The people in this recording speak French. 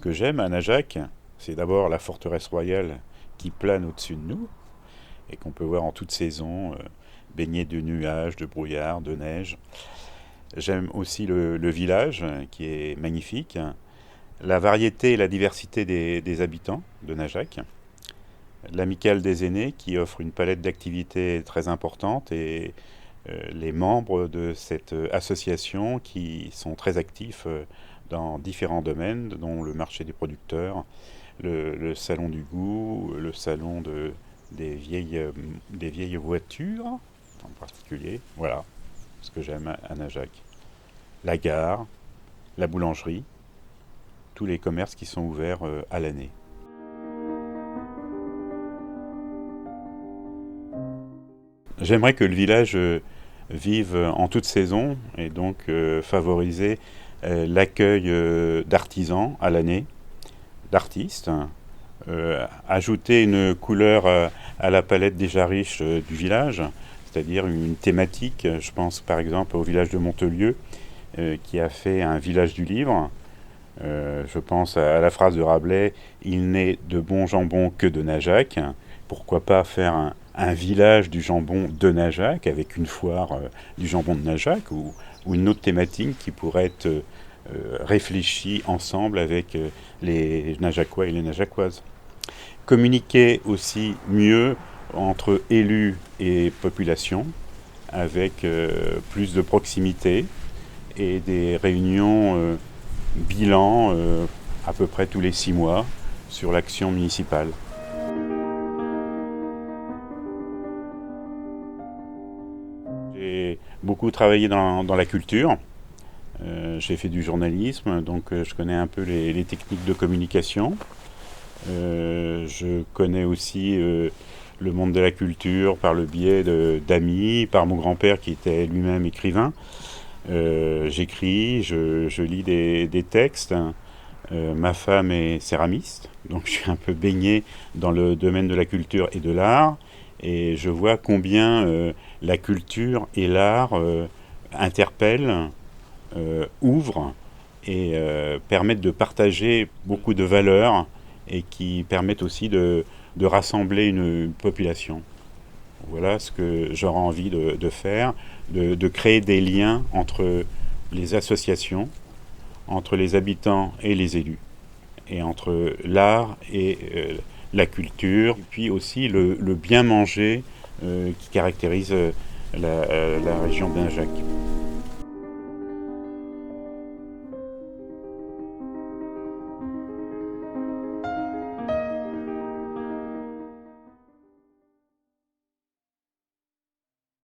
que j'aime à Najac, c'est d'abord la forteresse royale qui plane au-dessus de nous et qu'on peut voir en toute saison, baignée de nuages, de brouillard, de neige. J'aime aussi le village qui est magnifique, la variété et la diversité des habitants de Najac, l'amicale des aînés qui offre une palette d'activités très importante et les membres de cette association qui sont très actifs dans différents domaines, dont le marché des producteurs, le salon du goût, le salon des vieilles voitures en particulier. Voilà ce que j'aime à Najac. La gare, la boulangerie, tous les commerces qui sont ouverts à l'année. J'aimerais que le village vive en toute saison et donc favoriser l'accueil d'artisans à l'année, d'artistes, ajouter une couleur à la palette déjà riche du village, c'est-à-dire une thématique. Je pense par exemple au village de Montelieu qui a fait un village du livre. Je pense à la phrase de Rabelais, il n'est de bon jambon que de Najac. Pourquoi pas faire un village du jambon de Najac avec une foire du jambon de Najac ou une autre thématique qui pourrait être réfléchie ensemble avec les Najacois et les Najacoises. Communiquer aussi mieux entre élus et population avec plus de proximité et des réunions bilan à peu près tous les 6 mois sur l'action municipale. J'ai beaucoup travaillé dans la culture. J'ai fait du journalisme, donc je connais un peu les techniques de communication. Je connais aussi le monde de la culture par le biais d'amis, par mon grand-père qui était lui-même écrivain. J'écris, je lis des textes. Ma femme est céramiste, donc je suis un peu baigné dans le domaine de la culture et de l'art. Et je vois combien la culture et l'art interpellent, ouvrent et permettent de partager beaucoup de valeurs et qui permettent aussi de rassembler une population. Voilà ce que j'aurais envie de faire, de créer des liens entre les associations, entre les habitants et les élus, et entre l'art et la culture, et puis aussi le bien manger qui caractérise la région de Najac.